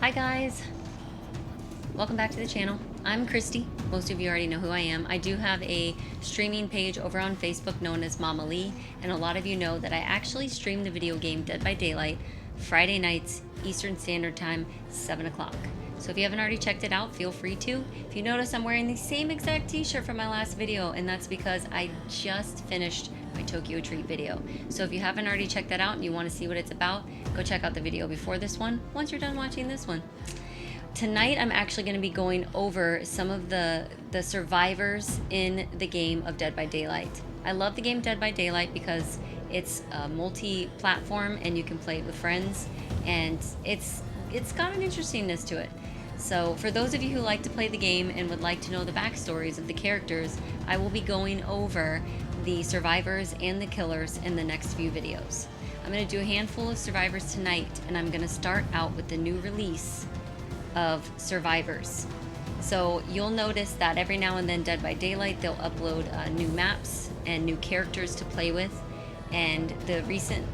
Hi guys, welcome back to the channel. I'm Christy. Most of you already know who I am. I do have a streaming page over on Facebook known as Mama Lee, and a lot of you know that I actually stream the video game Dead by Daylight Friday nights Eastern Standard Time, 7 o'clock. So if you haven't already checked it out, feel free to. If you notice, I'm wearing the same exact t-shirt from my last video, and that's because I just finished my Tokyo Treat video. So if you haven't already checked that out and you want to see what it's about, go check out the video before this one once you're done watching this one. Tonight I'm actually going to be going over some of the survivors in the game of Dead by Daylight. I love the game Dead by Daylight because it's multi-platform and you can play it with friends, and it's got an interestingness to it. So for those of you who like to play the game and would like to know the backstories of the characters, I will be going over the survivors and the killers in the next few videos. I'm going to do a handful of survivors tonight, and I'm going to start out with the new release of survivors. So you'll notice that every now and then Dead by Daylight, they'll upload new maps and new characters to play with. And the recent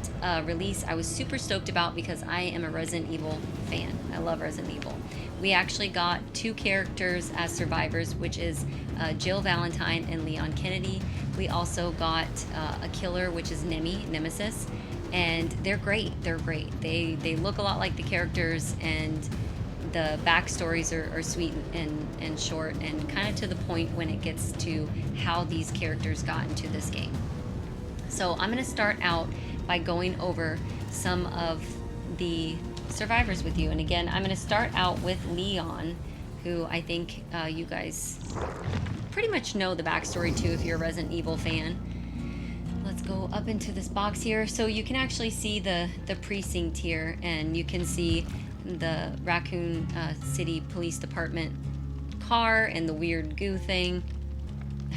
release I was super stoked about because I am a Resident Evil fan. I love Resident Evil. We actually got two characters as survivors, which is Jill Valentine and Leon Kennedy. We also got a killer, which is Nemesis, and they're great. They're great. They look a lot like the characters, and the backstories are sweet and short and kind of to the point when it gets to how these characters got into this game. So I'm going to start out by going over some of the survivors with you. And again, I'm going to start out with Leon, who I think you guys pretty much know the backstory to if you're a Resident Evil fan. Let's go up into this box here. So you can actually see the precinct here, and you can see the Raccoon City Police Department car and the weird goo thing.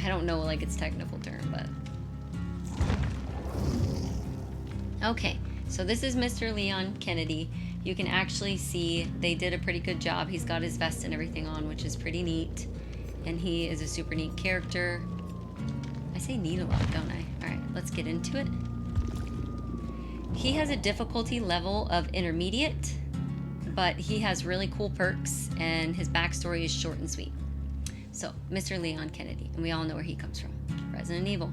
I don't know like its technical term, but okay, so this is Mr. Leon Kennedy. You can actually see they did a pretty good job. He's got his vest and everything on, which is pretty neat. And he is a super neat character. I say neat a lot, don't I? Alright, let's get into it. He has a difficulty level of intermediate, but he has really cool perks, and his backstory is short and sweet. So, Mr. Leon Kennedy, and we all know where he comes from. Resident Evil.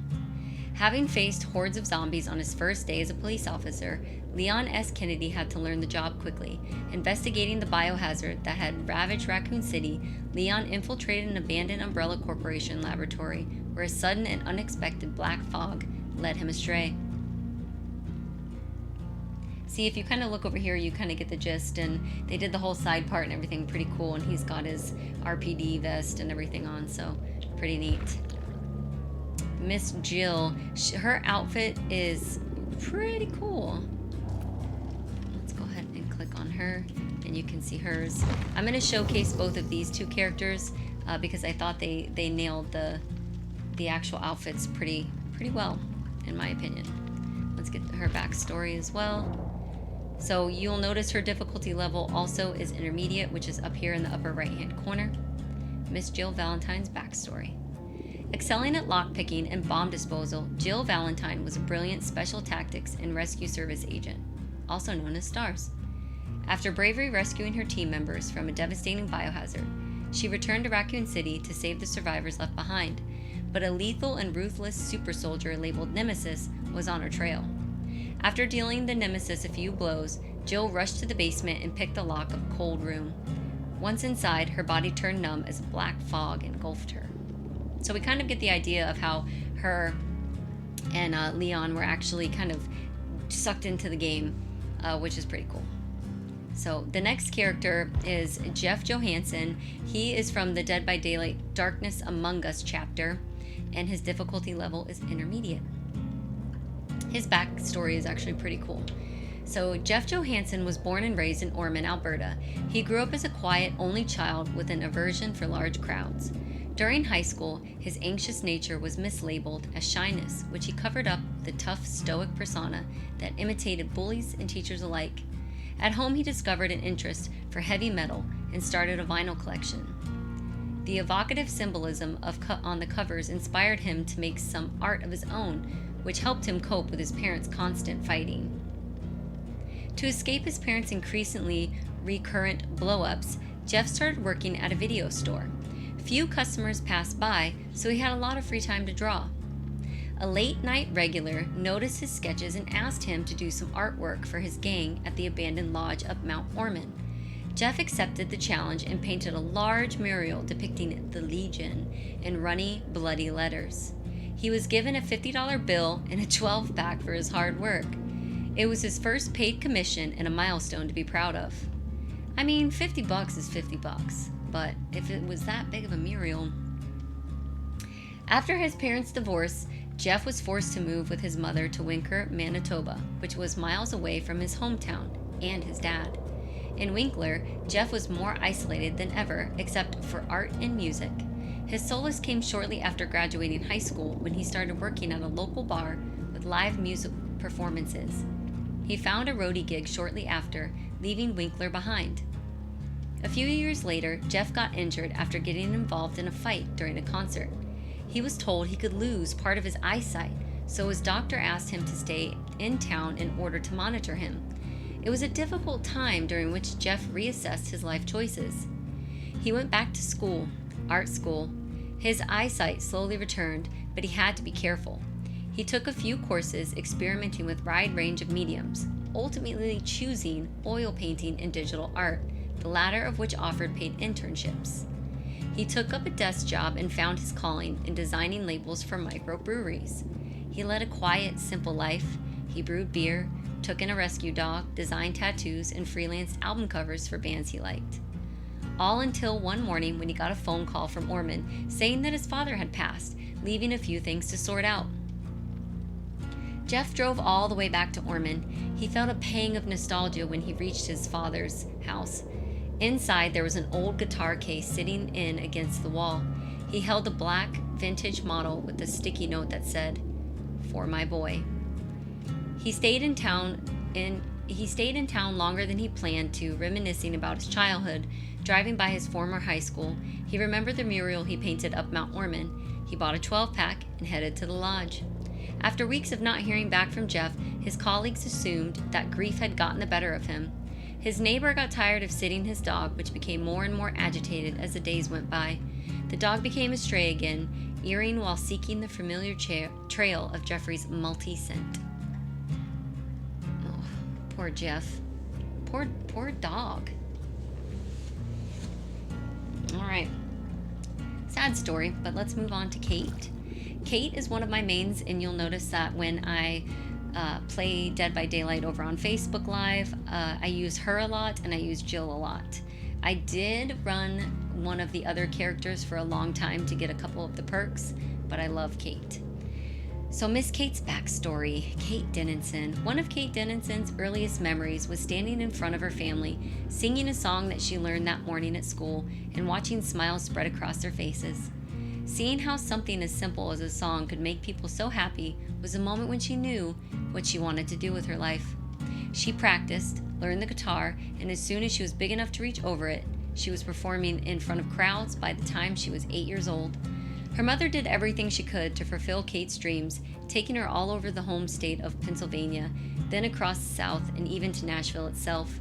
Having faced hordes of zombies on his first day as a police officer, Leon S. Kennedy had to learn the job quickly. Investigating the biohazard that had ravaged Raccoon City, Leon infiltrated an abandoned Umbrella Corporation laboratory where a sudden and unexpected black fog led him astray. See, if you kind of look over here, you kind of get the gist, and they did the whole side part and everything pretty cool, and he's got his RPD vest and everything on, so pretty neat. Miss Jill, her outfit is pretty cool. Let's go ahead and click on her, and you can see hers. I'm going to showcase both of these two characters because I thought they nailed the actual outfits pretty well, in my opinion. Let's get her backstory as well. So you'll notice her difficulty level also is intermediate, which is up here in the upper right-hand corner. Miss Jill Valentine's backstory. Excelling at lockpicking and bomb disposal, Jill Valentine was a brilliant special tactics and rescue service agent, also known as STARS. After bravely rescuing her team members from a devastating biohazard, she returned to Raccoon City to save the survivors left behind, but a lethal and ruthless super soldier labeled Nemesis was on her trail. After dealing the Nemesis a few blows, Jill rushed to the basement and picked the lock of a cold room. Once inside, her body turned numb as a black fog engulfed her. So we kind of get the idea of how her and Leon were actually kind of sucked into the game, which is pretty cool. So the next character is Jeff Johansen. He is from the Dead by Daylight Darkness Among Us chapter, and his difficulty level is intermediate. His backstory is actually pretty cool. So Jeff Johansen was born and raised in Ormond, Alberta. He grew up as a quiet, only child with an aversion for large crowds. During high school, his anxious nature was mislabeled as shyness, which he covered up with the tough, stoic persona that imitated bullies and teachers alike. At home, he discovered an interest for heavy metal and started a vinyl collection. The evocative symbolism on the covers inspired him to make some art of his own, which helped him cope with his parents' constant fighting. To escape his parents' increasingly recurrent blow-ups, Jeff started working at a video store. Few customers passed by, so he had a lot of free time to draw. A late-night regular noticed his sketches and asked him to do some artwork for his gang at the abandoned lodge of Mount Ormond. Jeff accepted the challenge and painted a large mural depicting the Legion in runny, bloody letters. He was given a $50 bill and a 12-pack for his hard work. It was his first paid commission and a milestone to be proud of. I mean, $50 is $50, but if it was that big of a mural... After his parents' divorce, Jeff was forced to move with his mother to Winkler, Manitoba, which was miles away from his hometown and his dad. In Winkler, Jeff was more isolated than ever, except for art and music. His solace came shortly after graduating high school when he started working at a local bar with live music performances. He found a roadie gig shortly after, leaving Winkler behind. A few years later, Jeff got injured after getting involved in a fight during a concert. He was told he could lose part of his eyesight, so his doctor asked him to stay in town in order to monitor him. It was a difficult time during which Jeff reassessed his life choices. He went back to school, art school. His eyesight slowly returned, but he had to be careful. He took a few courses experimenting with a wide range of mediums, ultimately choosing oil painting and digital art, the latter of which offered paid internships. He took up a desk job and found his calling in designing labels for microbreweries. He led a quiet, simple life. He brewed beer, took in a rescue dog, designed tattoos, and freelanced album covers for bands he liked. All until one morning when he got a phone call from Ormond saying that his father had passed, leaving a few things to sort out. Jeff drove all the way back to Ormond. He felt a pang of nostalgia when he reached his father's house. Inside, there was an old guitar case sitting in against the wall. He held a black, vintage model with a sticky note that said, "For my boy." He stayed in town longer than he planned to, reminiscing about his childhood. Driving by his former high school, he remembered the mural he painted up Mount Ormond. He bought a 12-pack and headed to the lodge. After weeks of not hearing back from Jeff, his colleagues assumed that grief had gotten the better of him. His neighbor got tired of sitting his dog, which became more and more agitated as the days went by. The dog became a stray again, earing while seeking the familiar trail of Jeffrey's multi-scent. Oh, poor Jeff. Poor dog. All right. Sad story, but let's move on to Kate. Kate is one of my mains, and you'll notice that when I play Dead by Daylight over on Facebook Live, I use her a lot and I use Jill a lot. I did run one of the other characters for a long time to get a couple of the perks, but I love Kate. So Miss Kate's backstory, Kate Denton. One of Kate Denton's earliest memories was standing in front of her family, singing a song that she learned that morning at school, and watching smiles spread across their faces. Seeing how something as simple as a song could make people so happy was a moment when she knew what she wanted to do with her life. She practiced, learned the guitar, and as soon as she was big enough to reach over it, she was performing in front of crowds by the time she was 8 years old. Her mother did everything she could to fulfill Kate's dreams, taking her all over the home state of Pennsylvania, then across the South and even to Nashville itself.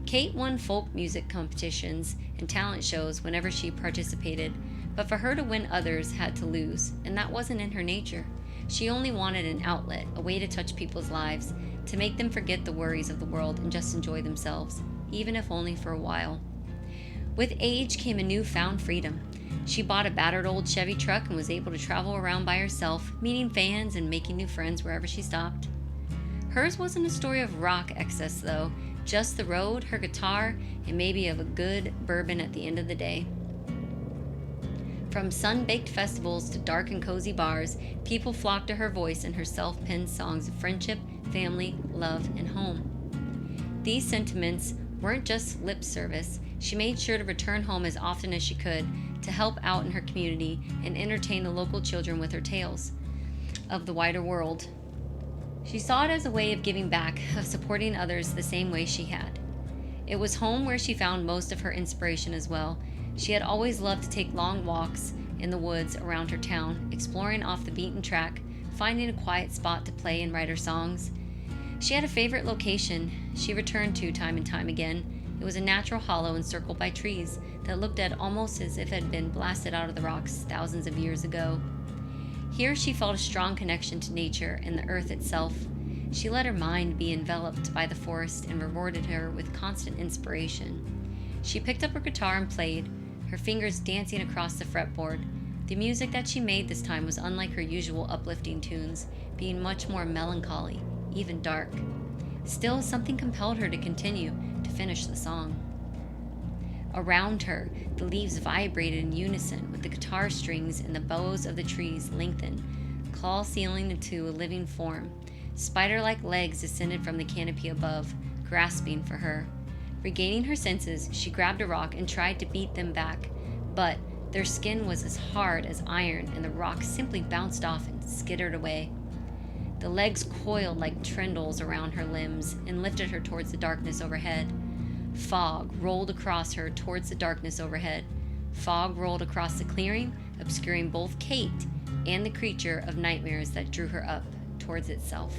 Kate won folk music competitions and talent shows whenever she participated, but for her to win, others had to lose, and that wasn't in her nature. She only wanted an outlet, a way to touch people's lives, to make them forget the worries of the world and just enjoy themselves, even if only for a while. With age came a newfound freedom. She bought a battered old Chevy truck and was able to travel around by herself, meeting fans and making new friends wherever she stopped. Hers wasn't a story of rock excess, though, just the road, her guitar, and maybe of a good bourbon at the end of the day. From sun-baked festivals to dark and cozy bars, people flocked to her voice and her self-penned songs of friendship, family, love, and home. These sentiments weren't just lip service. She made sure to return home as often as she could to help out in her community and entertain the local children with her tales of the wider world. She saw it as a way of giving back, of supporting others the same way she had. It was home where she found most of her inspiration as well. She had always loved to take long walks in the woods around her town, exploring off the beaten track, finding a quiet spot to play and write her songs. She had a favorite location she returned to time and time again. It was a natural hollow encircled by trees that looked at almost as if it had been blasted out of the rocks thousands of years ago. Here she felt a strong connection to nature and the earth itself. She let her mind be enveloped by the forest and rewarded her with constant inspiration. She picked up her guitar and played, her fingers dancing across the fretboard. The music that she made this time was unlike her usual uplifting tunes, being much more melancholy, even dark. Still, something compelled her to continue, to finish the song. Around her, the leaves vibrated in unison with the guitar strings, and the boughs of the trees lengthened, claw sealing into a living form. Spider-like legs descended from the canopy above, grasping for her. Regaining her senses, she grabbed a rock and tried to beat them back, but their skin was as hard as iron, and the rock simply bounced off and skittered away. The legs coiled like tendrils around her limbs and lifted her towards the darkness overhead. Fog rolled across her towards the darkness overhead. Fog rolled across the clearing, obscuring both Kate and the creature of nightmares that drew her up towards itself.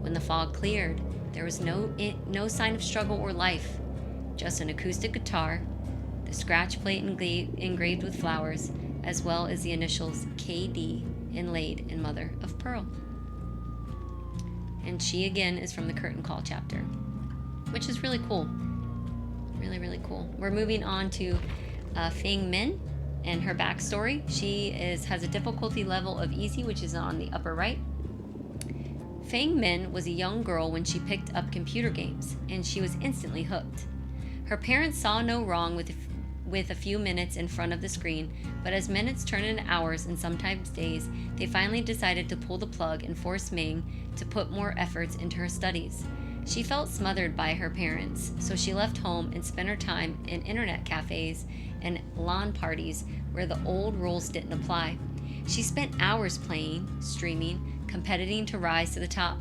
When the fog cleared, there was no sign of struggle or life, just an acoustic guitar, the scratch plate engraved with flowers, as well as the initials KD inlaid in mother of pearl. And she again is from the Curtain Call chapter, which is really cool. Really, really cool. We're moving on to Feng Min and her backstory. She has a difficulty level of easy, which is on the upper right. Feng Min was a young girl when she picked up computer games, and she was instantly hooked. Her parents saw no wrong with a few minutes in front of the screen, but as minutes turned into hours and sometimes days, they finally decided to pull the plug and force Ming to put more efforts into her studies. She felt smothered by her parents, so she left home and spent her time in internet cafes and LAN parties where the old rules didn't apply. She spent hours playing, streaming, competing to rise to the top.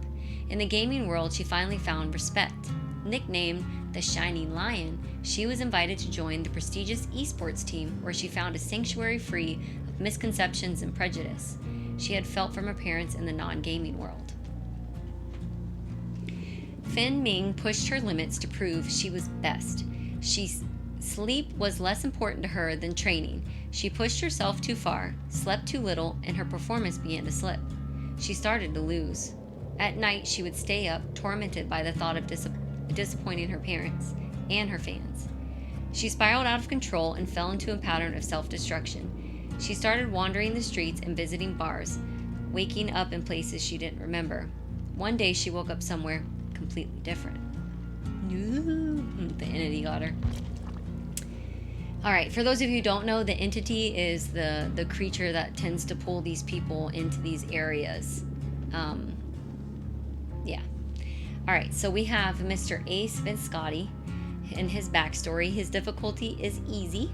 In the gaming world, she finally found respect. Nicknamed the Shining Lion, she was invited to join the prestigious esports team where she found a sanctuary free of misconceptions and prejudice she had felt from her parents in the non-gaming world. Feng Min pushed her limits to prove she was best. Sleep was less important to her than training. She pushed herself too far, slept too little, and her performance began to slip. She started to lose. At night, she would stay up, tormented by the thought of disappointing her parents and her fans. She spiraled out of control and fell into a pattern of self-destruction. She started wandering the streets and visiting bars, waking up in places she didn't remember. One day, she woke up somewhere completely different. The entity got her. All right, for those of you who don't know, the entity is the creature that tends to pull these people into these areas. Yeah. All right, so we have Mr. Ace Vincenti and his backstory. His difficulty is easy.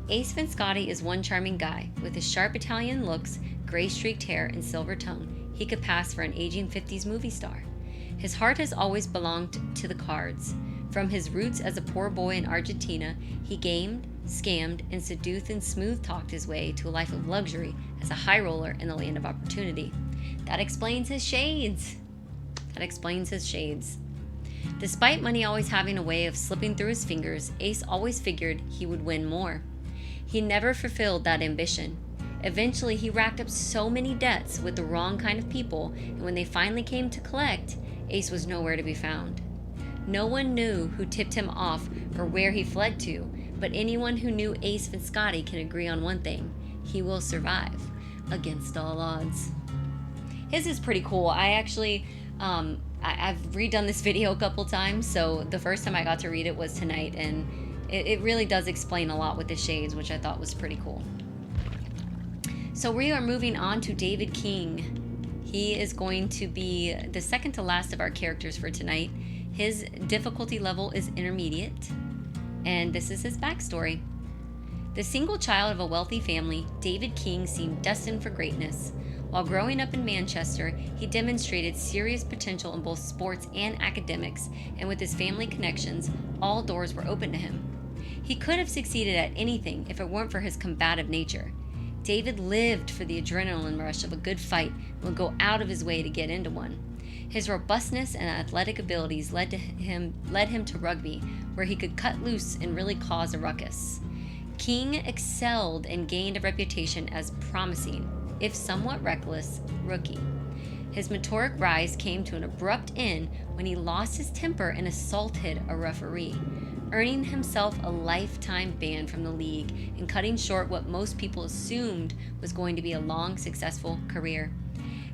Ace Vincenti is one charming guy. With his sharp Italian looks, gray-streaked hair, and silver tongue, he could pass for an aging 50s movie star. His heart has always belonged to the cards. From his roots as a poor boy in Argentina, he gamed, scammed, and seduced and smooth-talked his way to a life of luxury as a high roller in the land of opportunity. That explains his shades. Despite money always having a way of slipping through his fingers, Ace always figured he would win more. He never fulfilled that ambition. Eventually, he racked up so many debts with the wrong kind of people, and when they finally came to collect, Ace was nowhere to be found. No one knew who tipped him off or where he fled to, but anyone who knew Ace Vincenti can agree on one thing: he will survive against all odds. His is pretty cool. I actually, I've redone this video a couple times, so the first time I got to read it was tonight, and it really does explain a lot with the shades, which I thought was pretty cool. So we are moving on to David King. He is going to be the second to last of our characters for tonight. His difficulty level is intermediate, and this is his backstory. The single child of a wealthy family, David King seemed destined for greatness. While growing up in Manchester, he demonstrated serious potential in both sports and academics, and with his family connections, all doors were open to him. He could have succeeded at anything if it weren't for his combative nature. David lived for the adrenaline rush of a good fight and would go out of his way to get into one. His robustness and athletic abilities led him to rugby, where he could cut loose and really cause a ruckus. King excelled and gained a reputation as promising, if somewhat reckless, rookie. His meteoric rise came to an abrupt end when he lost his temper and assaulted a referee, earning himself a lifetime ban from the league and cutting short what most people assumed was going to be a long, successful career.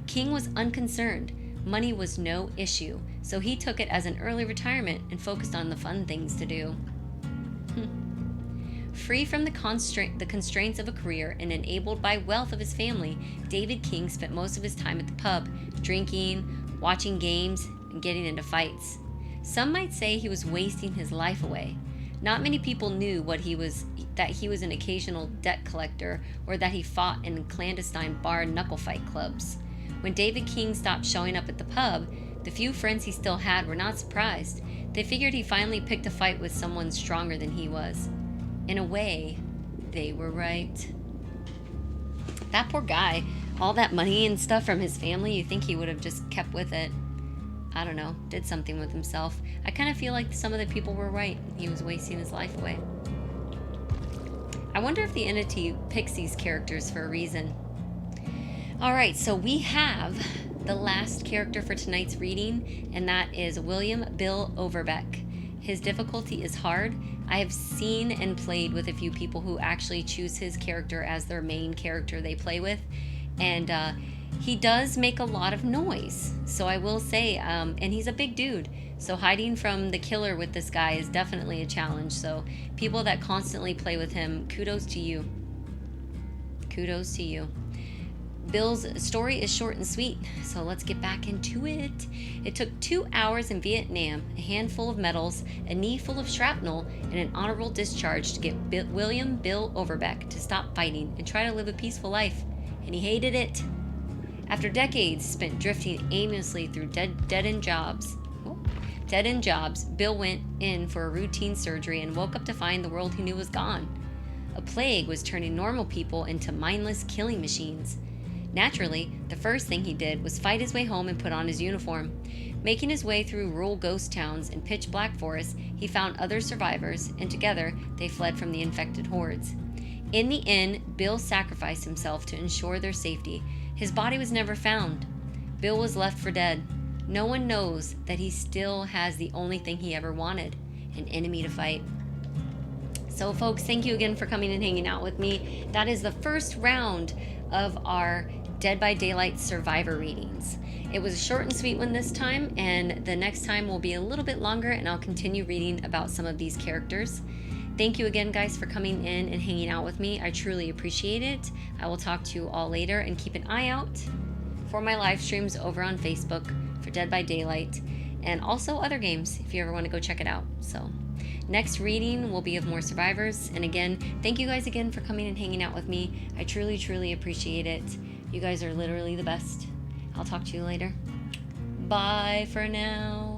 King was unconcerned. Money was no issue, so he took it as an early retirement and focused on the fun things to do. Free from the constraints of a career and enabled by wealth of his family, David King spent most of his time at the pub, drinking, watching games, and getting into fights. Some might say he was wasting his life away. Not many people knew that he was an occasional debt collector or that he fought in clandestine bar knuckle fight clubs. When David King stopped showing up at the pub, the few friends he still had were not surprised. They figured he finally picked a fight with someone stronger than he was. In a way, they were right. That poor guy, all that money and stuff from his family, you think he would have just kept with it. I don't know, did something with himself. I kind of feel like some of the people were right. He was wasting his life away. I wonder if the entity picks these characters for a reason. Alright, so we have the last character for tonight's reading, and that is William Bill Overbeck. His difficulty is hard. I have seen and played with a few people who actually choose his character as their main character they play with, and he does make a lot of noise. So I will say, and he's a big dude, so hiding from the killer with this guy is definitely a challenge. So people that constantly play with him, kudos to you. Kudos to you. Bill's story is short and sweet, so let's get back into it. It took 2 hours in Vietnam, a handful of medals, a knee full of shrapnel, and an honorable discharge to get William Bill Overbeck to stop fighting and try to live a peaceful life, and he hated it. After decades spent drifting aimlessly through dead-end jobs, Bill went in for a routine surgery and woke up to find the world he knew was gone. A plague was turning normal people into mindless killing machines. Naturally, the first thing he did was fight his way home and put on his uniform. Making his way through rural ghost towns and pitch-black forests, he found other survivors, and together they fled from the infected hordes. In the end, Bill sacrificed himself to ensure their safety. His body was never found. Bill was left for dead. No one knows that he still has the only thing he ever wanted, an enemy to fight. So folks, thank you again for coming and hanging out with me. That is the first round of our Dead by Daylight survivor readings. It was a short and sweet one this time, and the next time will be a little bit longer, and I'll continue reading about some of these characters. Thank you again, guys, for coming in and hanging out with me. I truly appreciate it. I will talk to you all later, and keep an eye out for my live streams over on Facebook for Dead by Daylight, and also other games if you ever want to go check it out. So next reading will be of more survivors, and again, thank you guys again for coming and hanging out with me. I truly, truly appreciate it. You guys are literally the best. I'll talk to you later. Bye for now.